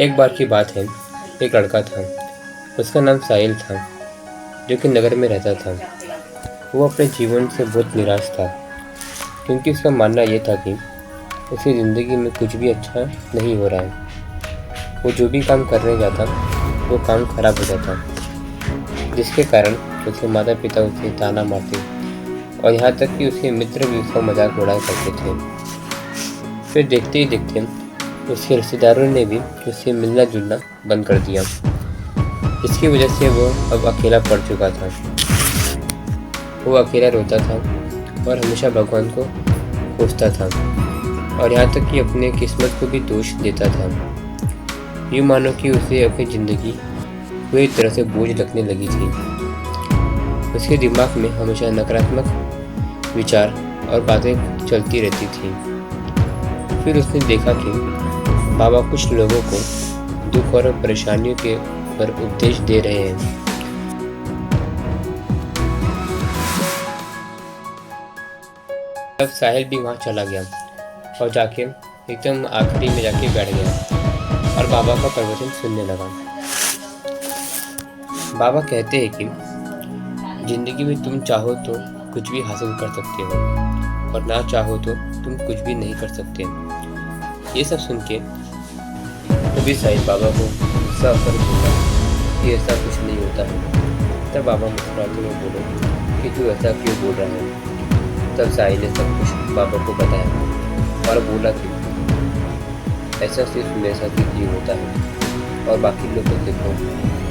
एक बार की बात है, एक लड़का था। उसका नाम साहिल था, जो कि नगर में रहता था। वो अपने जीवन से बहुत निराश था, क्योंकि उसका मानना ये था कि उसकी ज़िंदगी में कुछ भी अच्छा नहीं हो रहा है। वो जो भी काम करने जाता, वो काम खराब हो जाता, जिसके कारण उसके माता पिता उसे ताना मारते और यहाँ तक कि उसके मित्र भी उसका मजाक उड़ाया करते थे। फिर देखते ही देखते उसके रिश्तेदारों ने भी उससे मिलना जुलना बंद कर दिया, जिसकी वजह से वो अब अकेला पड़ चुका था। वो अकेला रोता था और हमेशा भगवान को कोसता था, और यहाँ तक कि अपने किस्मत को भी दोष देता था। यूँ मानो कि उसे अपनी ज़िंदगी पूरी तरह से बोझ लगने लगी थी। उसके दिमाग में हमेशा नकारात्मक विचार और बातें चलती रहती थी। फिर उसने देखा कि बाबा कुछ लोगों को दुख और परेशानियों के पर उपदेश दे रहे हैं। तब साहिल भी वहाँ चला गया और जाके एकदम आखिरी में जाके बैठ गया और बाबा का प्रवचन सुनने लगा। बाबा कहते हैं कि जिंदगी में तुम चाहो तो कुछ भी हासिल कर सकते हो, और ना चाहो तो तुम कुछ भी नहीं कर सकते। ये सब सुन के तभी साहिल बाबा को गुस्सा कर बोला कि ऐसा कुछ नहीं होता है। तब बाबा मुस्कुराते हुए बोले कि तू ऐसा क्यों बोल रहा है। तब साहिल ने सब कुछ बाबा को बताया और बोला कि ऐसा सिर्फ मेरे साथ ही होता है, और बाकी लोग को देखो,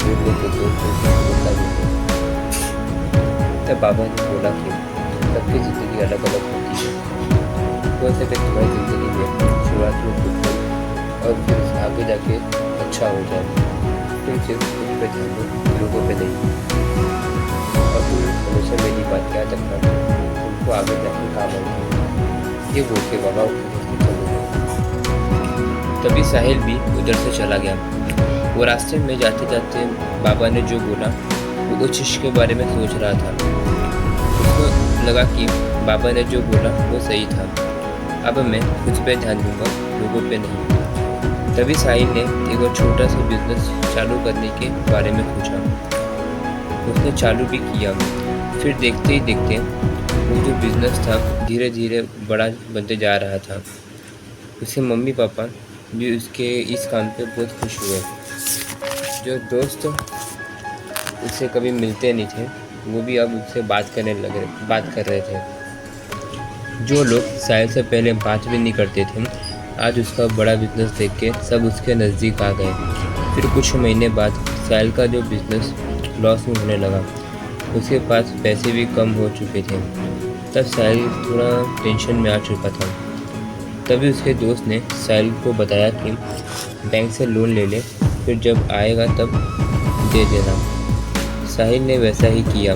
वो लोग तो होता नहीं है। तब बाबा ने बोला कि सबकी ज़िंदगी अलग अलग होती है। हो सके तुम्हारी ज़िंदगी में शुरुआत में कुछ हो और फिर आगे जाके अच्छा हो जाए। तुम सिर्फ खुद पे ध्यान दो, लोगों पे नहीं। और तुम हमेशा मेरी बात याद रखना, तुमको आगे जाके काम आएगी। ये बोल के बाबा चले गए। तभी साहिल भी उधर से चला गया। वो रास्ते में जाते जाते बाबा ने जो बोला वो उस चीज़ के बारे में सोच रहा था। उसको लगा कि बाबा ने जो बोला वो सही था। अब मैं खुद पे ध्यान दूंगा, लोगों पे नहीं। तभी साहिल ने एक छोटा सा बिजनेस चालू करने के बारे में सोचा। उसने चालू भी किया। फिर देखते ही देखते वो जो बिजनेस था धीरे धीरे बड़ा बनते जा रहा था। उसके मम्मी पापा भी उसके इस काम पे बहुत खुश हुए। जो दोस्त उससे कभी मिलते नहीं थे, वो भी अब उससे बात कर रहे थे। जो लोग साहिल से पहले बात भी नहीं करते थे, आज उसका बड़ा बिजनेस देख के सब उसके नज़दीक आ गए। फिर कुछ महीने बाद साहिल का जो बिजनेस लॉस में होने लगा। उसके पास पैसे भी कम हो चुके थे। तब साहिल थोड़ा टेंशन में आ चुका था। तभी उसके दोस्त ने साहिल को बताया कि बैंक से लोन ले ले, फिर जब आएगा तब दे देना। साहिल ने वैसा ही किया।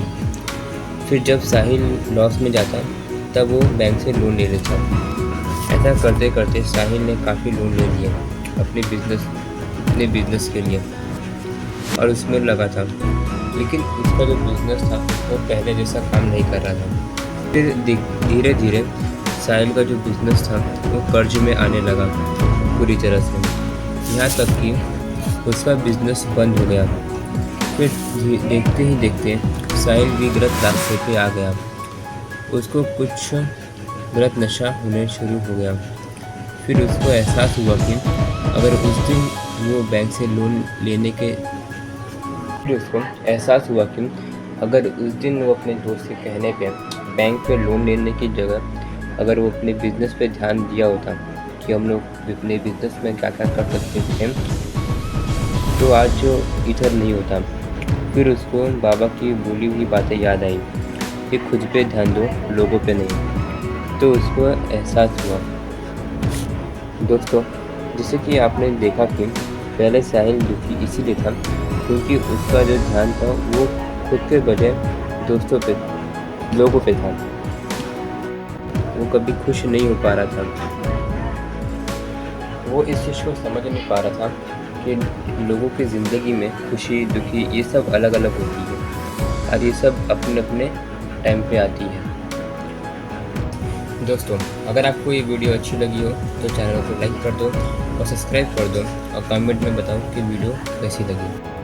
फिर जब साहिल लॉस में जाता तब वो बैंक से लोन ले लेता। ऐसा करते करते साहिल ने काफ़ी लोन ले लिए अपने बिजनेस के लिए, और उसमें लगा था। लेकिन उसका जो बिजनेस था वो पहले जैसा काम नहीं कर रहा था। फिर धीरे धीरे साहिल का जो बिजनेस था वो कर्ज में आने लगा पूरी तरह से, यहाँ तक कि उसका बिजनेस बंद हो गया। फिर देखते ही देखते साहिल भी गलत रास्ते पे आ गया। उसको कुछ गलत नशा होने शुरू हो गया। फिर उसको एहसास हुआ कि अगर उस दिन वो बैंक से लोन लेने के फिर उसको एहसास हुआ कि अगर उस दिन वो अपने दोस्त के कहने पे बैंक पे लोन लेने की जगह अगर वो अपने बिजनेस पे ध्यान दिया होता कि हम लोग अपने बिजनेस में क्या क्या कर सकते थे, तो आज जो इधर नहीं होता। फिर उसको बाबा की बोली हुई बातें याद आई कि खुद पे ध्यान दो, लोगों पे नहीं। तो उसको एहसास हुआ। दोस्तों, जैसे कि आपने देखा कि पहले साहिल दुखी इसीलिए था क्योंकि उसका जो ध्यान था वो खुद के बजाय दोस्तों पे, लोगों पे था। वो कभी खुश नहीं हो पा रहा था। वो इस चीज़ को समझ नहीं पा रहा था कि लोगों की ज़िंदगी में खुशी दुखी ये सब अलग अलग होती है, और ये सब अपने अपने टाइम पे आती है। दोस्तों, अगर आपको ये वीडियो अच्छी लगी हो तो चैनल को लाइक कर दो और सब्सक्राइब कर दो और कमेंट में बताओ कि वीडियो कैसी लगी।